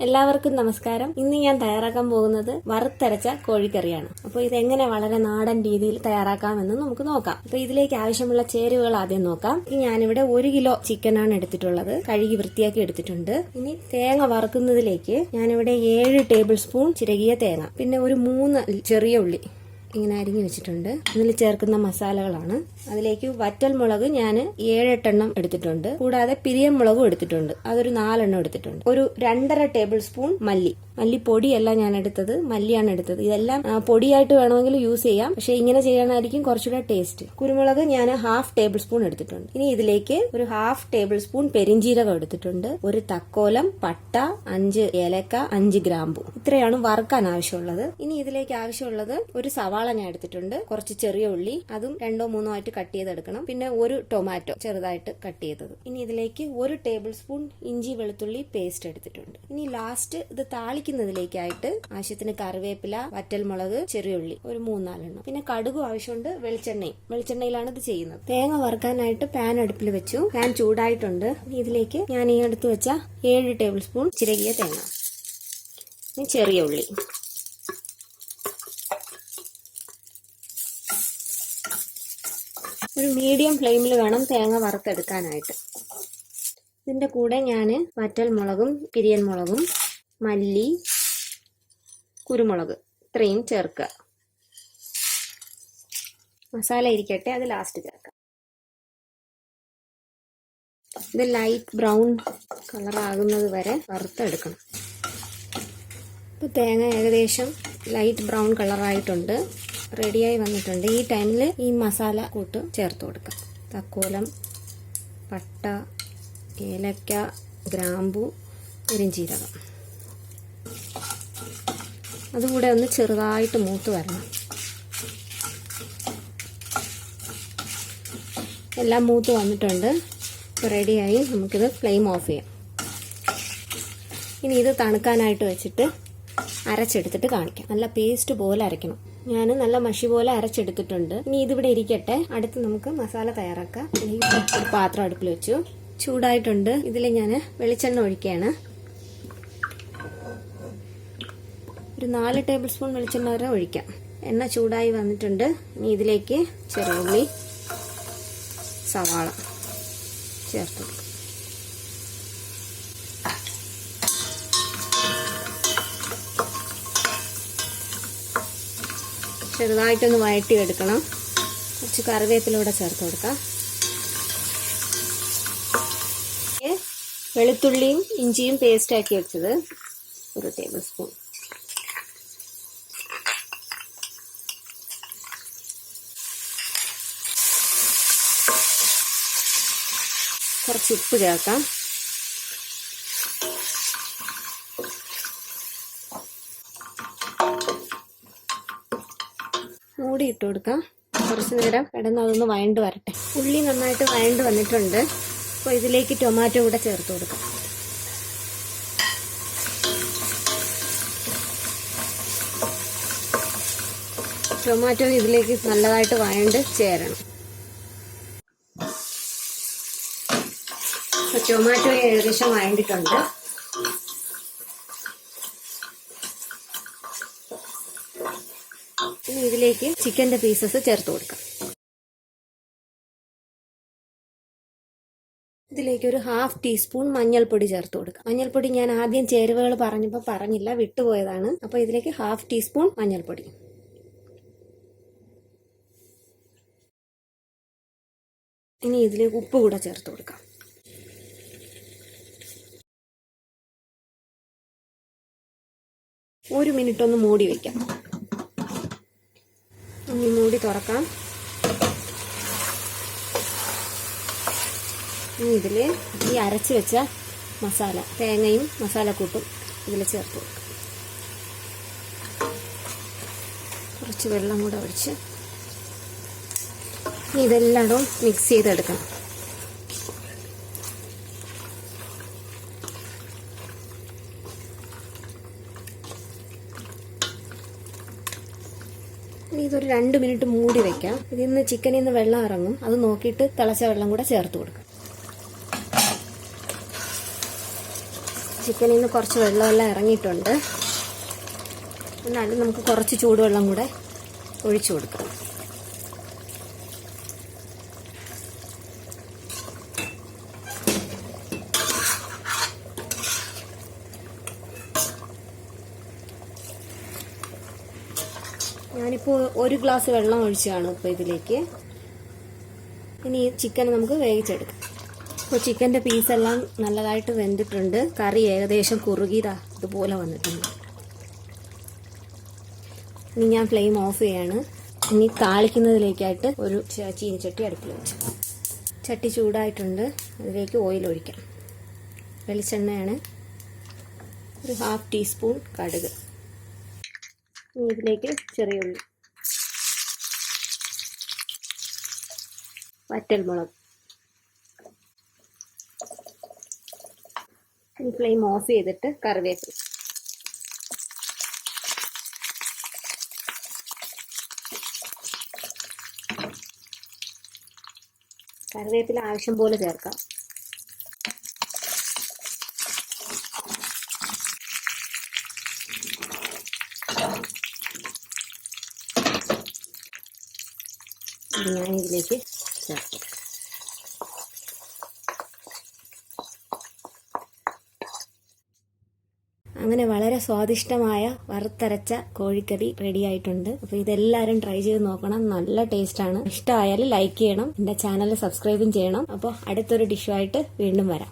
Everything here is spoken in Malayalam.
എല്ലാവർക്കും നമസ്കാരം. ഇന്ന് ഞാൻ തയ്യാറാക്കാൻ പോകുന്നത് വറുത്തരച്ച കോഴിക്കറിയാണ്. അപ്പോൾ ഇതെങ്ങനെ വളരെ നാടൻ രീതിയിൽ തയ്യാറാക്കാമെന്ന് നമുക്ക് നോക്കാം. അപ്പോൾ ഇതിലേക്ക് ആവശ്യമുള്ള ചേരുവകൾ ആദ്യം നോക്കാം. ഞാനിവിടെ 1 കിലോ ചിക്കനാണ് എടുത്തിട്ടുള്ളത്. കഴുകി വൃത്തിയാക്കി എടുത്തിട്ടുണ്ട്. ഇനി തേങ്ങ വറുക്കുന്നതിലേക്ക് ഞാനിവിടെ 7 ടേബിൾ സ്പൂൺ ചിരകിയ തേങ്ങ, പിന്നെ ഒരു 3 ചെറിയ ഉള്ളി ഇങ്ങനെ അരിഞ്ഞു വെച്ചിട്ടുണ്ട്. ഇതിൽ ചേർക്കുന്ന മസാലകളാണ്. അതിലേക്ക് വറ്റൽ മുളക് ഞാൻ 7-8 എണ്ണം എടുത്തിട്ടുണ്ട്. കൂടാതെ പിരിയൻ മുളകും എടുത്തിട്ടുണ്ട്. അതൊരു 4 എണ്ണം എടുത്തിട്ടുണ്ട്. ഒരു 2.5 ടേബിൾ സ്പൂൺ മല്ലിപ്പൊടിയല്ല ഞാൻ എടുത്തത്, മല്ലിയാണ് എടുത്തത്. ഇതെല്ലാം പൊടിയായിട്ട് വേണമെങ്കിൽ യൂസ് ചെയ്യാം, പക്ഷെ ഇങ്ങനെ ചെയ്യാനായിരിക്കും കുറച്ചുകൂടെ ടേസ്റ്റ്. കുരുമുളക് ഞാൻ 1/2 ടേബിൾ സ്പൂൺ എടുത്തിട്ടുണ്ട്. ഇനി ഇതിലേക്ക് ഒരു 1/2 ടേബിൾ സ്പൂൺ പെരിഞ്ജീരകം എടുത്തിട്ടുണ്ട്. ഒരു തക്കോലം, പട്ട, 5 ഏലക്ക, 5 ഗ്രാമ്പു. ഇത്രയാണ് വറുക്കാൻ ആവശ്യമുള്ളത്. ഇനി ഇതിലേക്ക് ആവശ്യമുള്ളത് ഒരു സവാള ഞാൻ എടുത്തിട്ടുണ്ട്. കുറച്ച് ചെറിയ ഉള്ളി, അതും 2-3 ആയിട്ട് കട്ട് ചെയ്തെടുക്കണം. പിന്നെ ഒരു ടൊമാറ്റോ ചെറുതായിട്ട് കട്ട് ചെയ്തത്. ഇനി ഇതിലേക്ക് 1 ടേബിൾ സ്പൂൺ ഇഞ്ചി വെളുത്തുള്ളി പേസ്റ്റ് എടുത്തിട്ടുണ്ട്. ഇനി ലാസ്റ്റ് ഇത് താളിക്കുന്നതിലേക്കായിട്ട് ആവശ്യത്തിന് കറിവേപ്പില, വറ്റൽമുളക്, ചെറിയുള്ളി ഒരു 3-4 എണ്ണം. പിന്നെ കടുകും ആവശ്യമുണ്ട്. വെളിച്ചെണ്ണയിലാണ് ഇത് ചെയ്യുന്നത്. തേങ്ങ വറുക്കാനായിട്ട് പാൻ അടുപ്പിൽ വെച്ചു. പാൻ ചൂടായിട്ടുണ്ട്. ഇതിലേക്ക് ഞാൻ ഈ എടുത്ത് വെച്ച 7 ടേബിൾ സ്പൂൺ ചിരകിയ തേങ്ങ, ഇനി ചെറിയ ഉള്ളി, ഒരു മീഡിയം ഫ്ലെയിമിൽ വേണം തേങ്ങ വറുത്തെടുക്കാനായിട്ട്. ഇതിന്റെ കൂടെ ഞാൻ വറ്റൽ മുളകും പിരിയൻ മുളകും മല്ലി, കുരുമുളക് ഇത്രയും ചേർക്കുക. മസാല ഇരിക്കട്ടെ, അത് ലാസ്റ്റ് ചേർക്കാം. ഇത് ലൈറ്റ് ബ്രൗൺ കളർ ആകുന്നത് വരെ വറുത്തെടുക്കണം. ഇപ്പൊ തേങ്ങ ഏകദേശം ലൈറ്റ് ബ്രൗൺ കളറായിട്ടുണ്ട്, റെഡിയായി വന്നിട്ടുണ്ട്. ഈ ടൈമിൽ ഈ മസാല കൂട്ട് ചേർത്ത് കൊടുക്കാം. തക്കോലം, പട്ട, ഏലക്ക, ഗ്രാമ്പു, പെരിഞ്ജീരകം. അതുകൂടെ ഒന്ന് ചെറുതായിട്ട് മൂത്ത് വരണം. എല്ലാം മൂത്ത് വന്നിട്ടുണ്ട്, റെഡിയായി. നമുക്കിത് ഫ്ലെയിം ഓഫ് ചെയ്യാം. ഇനി ഇത് തണുക്കാനായിട്ട് വെച്ചിട്ട് അരച്ചെടുത്തിട്ട് കാണിക്കാം. നല്ല പേസ്റ്റ് പോലെ അരയ്ക്കണം. ഞാൻ നല്ല മഷി പോലെ അരച്ചെടുത്തിട്ടുണ്ട്. ഇനി ഇതിവിടെ ഇരിക്കട്ടെ. അടുത്ത് നമുക്ക് മസാല തയ്യാറാക്കാം. ഒരു പാത്രം അടുപ്പിൽ വെച്ചു, ചൂടായിട്ടുണ്ട്. ഇതിൽ ഞാൻ വെളിച്ചെണ്ണ ഒഴിക്കുകയാണ്. ഒരു 4 ടേബിൾ സ്പൂൺ വെളിച്ചെണ്ണ വരെ ഒഴിക്കാം. എണ്ണ ചൂടായി വന്നിട്ടുണ്ട്. ഇനി ഇതിലേക്ക് ചെറുള്ളി, സവാള ചേർത്ത് കൊടുക്കാം. ചെറുതായിട്ടൊന്ന് വഴറ്റിയെടുക്കണം. കുറച്ച് കറിവേപ്പിലൂടെ ചേർത്ത് കൊടുക്കാം. വെളുത്തുള്ളിയും ഇഞ്ചിയും പേസ്റ്റ് ആക്കി വെച്ചത് 1 ടേബിൾ സ്പൂൺ. കുറച്ച് ഉപ്പ് ചേർക്കാം. മൂടി ഇട്ട് കൊടുക്കാം. കുറച്ച് നേരം കിടന്ന് അതൊന്ന് വഴണ്ട് വരട്ടെ. ഉള്ളി നന്നായിട്ട് വഴണ്ട് വന്നിട്ടുണ്ട്. അപ്പോൾ ഇതിലേക്ക് ടൊമാറ്റോ കൂടെ ചേർത്ത് കൊടുക്കാം. ടൊമാറ്റോ ഇതിലേക്ക് നല്ലതായിട്ട് വഴണ്ട് ചേരണം. ടൊമാറ്റോ ഏകദേശം വഴണ്ടിട്ടുണ്ട്. ഇനി ഇതിലേക്ക് ചിക്കന്റെ പീസസ് ചേർത്ത് കൊടുക്കാം. ഇതിലേക്ക് ഒരു 1/2 ടീസ്പൂൺ മഞ്ഞൾപ്പൊടി ചേർത്ത് കൊടുക്കാം. മഞ്ഞൾപ്പൊടി ഞാൻ ആദ്യം ചേരുവകൾ പറഞ്ഞപ്പോൾ പറഞ്ഞില്ല, വിട്ടുപോയതാണ്. അപ്പോൾ ഇതിലേക്ക് 1/2 ടീസ്പൂൺ മഞ്ഞൾപ്പൊടി. ഇനി ഇതിലേക്ക് ഉപ്പ് കൂടെ ചേർത്ത് കൊടുക്കാം. ഒരു മിനിറ്റ് ഒന്ന് മൂടി വയ്ക്കാം. ഇനി മൂടി തുറക്കാം. ഇനി ഇതിൽ ഈ അരച്ച് വെച്ച മസാല, തേങ്ങയും മസാലക്കൂട്ടും ഇതിൽ ചേർത്ത് കൊടുക്കാം. കുറച്ച് വെള്ളം കൂടെ ഒഴിച്ച് ഇതെല്ലാം മിക്സ് ചെയ്തെടുക്കണം. ഇതൊരു 2 മിനിറ്റ് മൂടി വെക്കാം. ഇതിൽ നിന്ന് ചിക്കനിൽ നിന്ന് വെള്ളം ഇറങ്ങും. അത് നോക്കിയിട്ട് തിളച്ച വെള്ളം കൂടെ ചേർത്ത് കൊടുക്കാം. ചിക്കനിൽ നിന്ന് കുറച്ച് വെള്ളമെല്ലാം ഇറങ്ങിയിട്ടുണ്ട്. എന്നാലും നമുക്ക് കുറച്ച് ചൂടുവെള്ളം കൂടെ ഒഴിച്ചു കൊടുക്കാം. ഞാനിപ്പോൾ 1 ഗ്ലാസ് വെള്ളം ഒഴിച്ചാണ് ഇപ്പോൾ ഇതിലേക്ക്. ഇനി ഈ ചിക്കൻ നമുക്ക് വേവിച്ചെടുക്കാം. ഇപ്പോൾ ചിക്കൻ്റെ പീസെല്ലാം നല്ലതായിട്ട് വെന്തിട്ടുണ്ട്. കറി ഏകദേശം കുറുകിയതാ ഇതുപോലെ വന്നിട്ടുണ്ട്. ഇനി ഞാൻ ഫ്ലെയിം ഓഫ് ചെയ്യാണ്. ഇനി താളിക്കുന്നതിലേക്കായിട്ട് ഒരു ചീനിച്ചട്ടി അടുപ്പിൽ വെച്ചു. ചട്ടി ചൂടായിട്ടുണ്ട്. അതിലേക്ക് ഓയിൽ ഒഴിക്കാം. വെളിച്ചെണ്ണയാണ്. ഒരു 1/2 ടീസ്പൂൺ കടുക്. ഇനി ഇതിലേക്ക് ചെറിയ ഉള്ളി, വറ്റൽമുളക്. ഇനി ഫ്ലെയിം ഓഫ് ചെയ്തിട്ട് കറിവേപ്പില. കറിവേപ്പില ആവശ്യം പോലെ ചേർക്കാം. ഞാൻ ഇതിലേക്ക് ചേർക്കാം. അങ്ങനെ വളരെ സ്വാദിഷ്ടമായ വറുത്തരച്ച കോഴിക്കറി റെഡി ആയിട്ടുണ്ട്. അപ്പോൾ ഇതെല്ലാവരും ട്രൈ ചെയ്ത് നോക്കണം. നല്ല ടേസ്റ്റാണ്. ഇഷ്ടമായാൽ ലൈക്ക് ചെയ്യണം. എൻ്റെ ചാനൽ സബ്സ്ക്രൈബും ചെയ്യണം. അപ്പോൾ അടുത്തൊരു ഡിഷുമായിട്ട് വീണ്ടും വരാം.